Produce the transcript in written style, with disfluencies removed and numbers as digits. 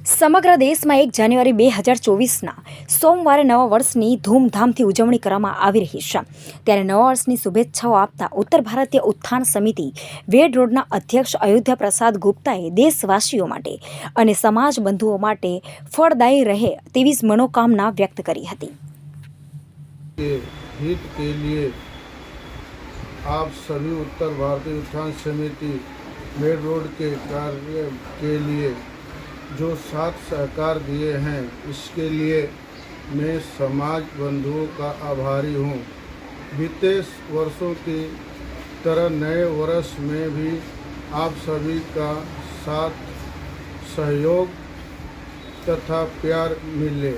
સમગ્ર દેશમાં 1 જાન્યુઆરી 2024ના સોમવારે નવા વર્ષની ધૂમધામથી ઉજવણી કરવામાં આવી રહી છે। ત્યારે નવા વર્ષની શુભેચ્છાઓ આપતા ઉત્તર ભારતીય ઉત્થાન સમિતિ વેડ રોડના અધ્યક્ષ અયોધ્યા પ્રસાદ ગુપ્તાએ દેશવાસીઓ માટે અને સમાજ બંધુઓ માટે ફળદાયી રહે તેવી મનોકામના વ્યક્ત કરી હતી। हित के लिए आप सभी उत्तर भारतीय उत्थान समिति मेड रोड के कार्य के लिए जो साथ सहकार दिए हैं, इसके लिए मैं समाज बंधुओं का आभारी हूँ। बीते वर्षों की तरह नए वर्ष में भी आप सभी का साथ सहयोग तथा प्यार मिले।